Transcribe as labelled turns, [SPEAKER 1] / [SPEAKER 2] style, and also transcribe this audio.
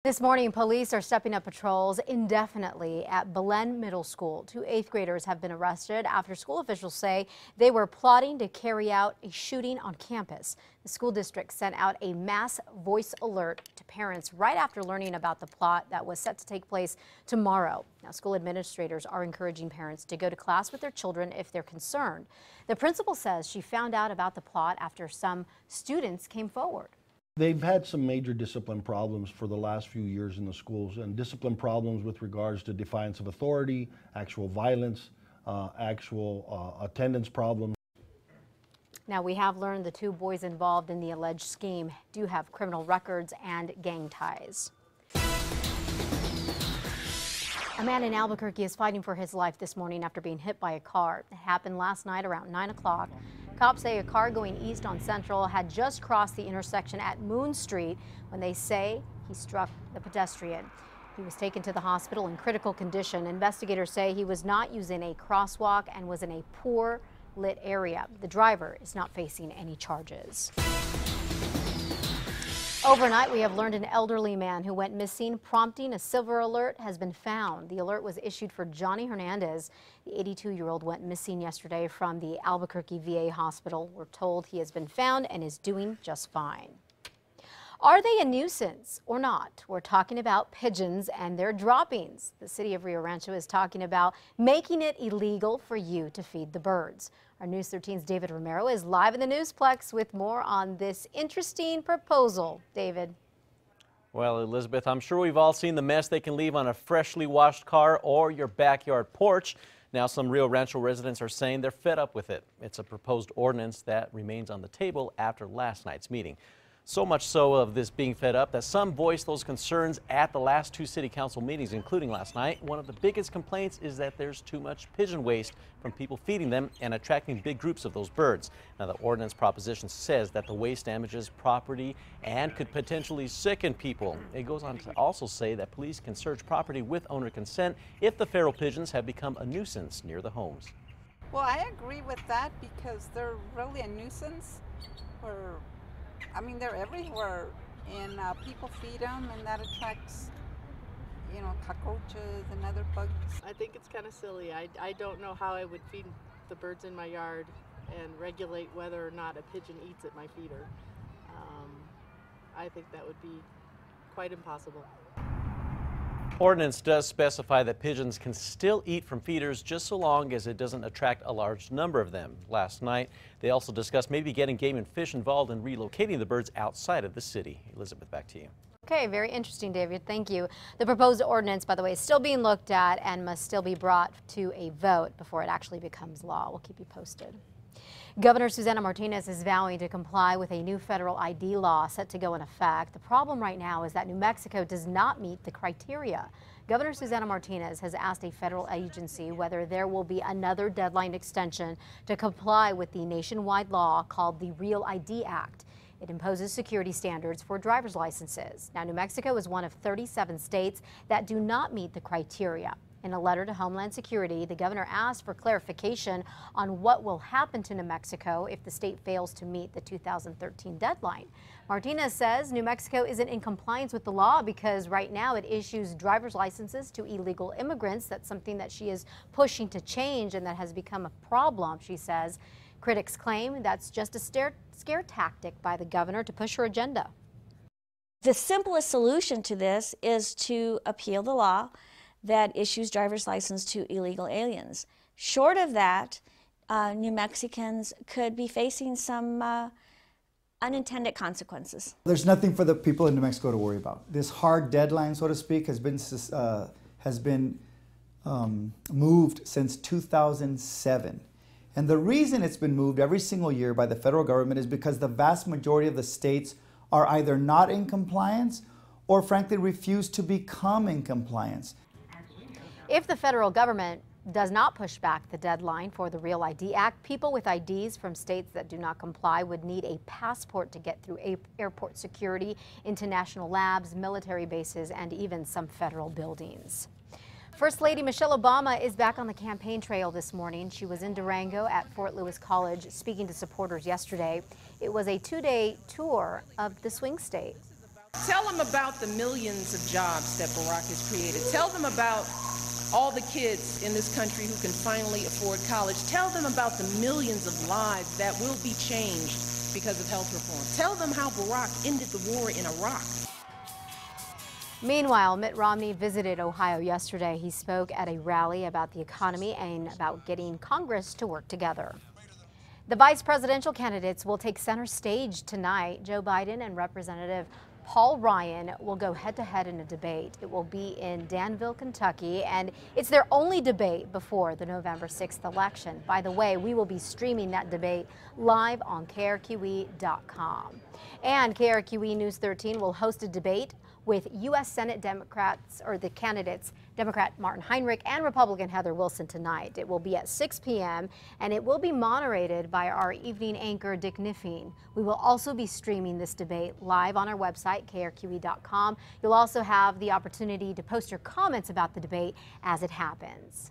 [SPEAKER 1] This morning, police are stepping up patrols indefinitely at Belen Middle School. Two 8th graders have been arrested after school officials say they were plotting to carry out a shooting on campus. The school district sent out a mass voice alert to parents right after learning about the plot that was set to take place tomorrow. Now, school administrators are encouraging parents to go to class with their children if they're concerned. The principal says she found out about the plot after some students came forward.
[SPEAKER 2] They've had some major discipline problems for the last few years in the schools, and discipline problems with regards to defiance of authority, actual violence, attendance problems.
[SPEAKER 1] Now, we have learned the two boys involved in the alleged scheme do have criminal records and gang ties. A man in Albuquerque is fighting for his life this morning after being hit by a car. It happened last night around 9 o'clock. Cops say a car going east on Central had just crossed the intersection at Moon Street when they say he struck the pedestrian. He was taken to the hospital in critical condition. Investigators say he was not using a crosswalk and was in a poor lit area. The driver is not facing any charges. Overnight, we have learned an elderly man who went missing, prompting a silver alert, has been found. The alert was issued for Johnny Hernandez. The 82-year-old went missing yesterday from the Albuquerque VA hospital. We're told he has been found and is doing just fine. Are they a nuisance or not? We're talking about pigeons and their droppings. The city of Rio Rancho is talking about making it illegal for you to feed the birds. Our News 13's David Romero is live in the Newsplex with more on this interesting proposal. David.
[SPEAKER 3] Well, Elizabeth, I'm sure we've all seen the mess they can leave on a freshly washed car or your backyard porch. Now, some Rio Rancho residents are saying they're fed up with it. It's a proposed ordinance that remains on the table after last night's meeting. So much so of this being fed up that some voiced those concerns at the last two city council meetings, including last night. One of the biggest complaints is that there's too much pigeon waste from people feeding them and attracting big groups of those birds. Now, the ordinance proposition says that the waste damages property and could potentially sicken people. It goes on to also say that police can search property with owner consent if the feral pigeons have become a nuisance near the homes.
[SPEAKER 4] Well, I agree with that because they're really a nuisance. They're everywhere, and people feed them, and that attracts, cockroaches and other bugs.
[SPEAKER 5] I think it's kind of silly. I don't know how I would feed the birds in my yard and regulate whether or not a pigeon eats at my feeder. I think that would be quite impossible.
[SPEAKER 3] Ordinance does specify that pigeons can still eat from feeders just so long as it doesn't attract a large number of them. Last night, they also discussed maybe getting Game and Fish involved in relocating the birds outside of the city. Elizabeth, back to you.
[SPEAKER 1] Okay, very interesting, David. Thank you. The proposed ordinance, by the way, is still being looked at and must still be brought to a vote before it actually becomes law. We'll keep you posted. Governor Susana Martinez is vowing to comply with a new federal ID law set to go in effect. The problem right now is that New Mexico does not meet the criteria. Governor Susana Martinez has asked a federal agency whether there will be another deadline extension to comply with the nationwide law called the Real ID Act. It imposes security standards for driver's licenses. Now, New Mexico is one of 37 states that do not meet the criteria. In a letter to Homeland Security, the governor asked for clarification on what will happen to New Mexico if the state fails to meet the 2013 deadline. Martinez says New Mexico isn't in compliance with the law because right now it issues driver's licenses to illegal immigrants. That's something that she is pushing to change and that has become a problem, she says. Critics claim that's just a scare tactic by the governor to push her agenda.
[SPEAKER 6] The simplest solution to this is to appeal the law that issues driver's license to illegal aliens. Short of that, New Mexicans could be facing some unintended consequences.
[SPEAKER 7] There's nothing for the people in New Mexico to worry about. This hard deadline, so to speak, has been moved since 2007. And the reason it's been moved every single year by the federal government is because the vast majority of the states are either not in compliance or frankly refuse to become in compliance.
[SPEAKER 1] If the federal government does not push back the deadline for the Real ID Act, people with IDs from states that do not comply would need a passport to get through airport security, into national labs, military bases, and even some federal buildings. First Lady Michelle Obama is back on the campaign trail this morning. She was in Durango at Fort Lewis College speaking to supporters yesterday. It was a two-day tour of the swing state.
[SPEAKER 8] Tell them about the millions of jobs that Barack has created. Tell them about all the kids in this country who can finally afford college. Tell them about the millions of lives that will be changed because of health reform. Tell them how Barack ended the war in Iraq.
[SPEAKER 1] Meanwhile, Mitt Romney visited Ohio yesterday. He spoke at a rally about the economy and about getting Congress to work together. The vice presidential candidates will take center stage tonight. Joe Biden and Representative Paul Ryan will go head-to-head in a debate. It will be in Danville, Kentucky, and it's their only debate before the November 6th election. By the way, we will be streaming that debate live on KRQE.com. And KRQE News 13 will host a debate with U.S. Senate Democrats, or the candidates, Democrat Martin Heinrich and Republican Heather Wilson tonight. It will be at 6 p.m. and it will be moderated by our evening anchor, Dick Niffing. We will also be streaming this debate live on our website, KRQE.com. You'll also have the opportunity to post your comments about the debate as it happens.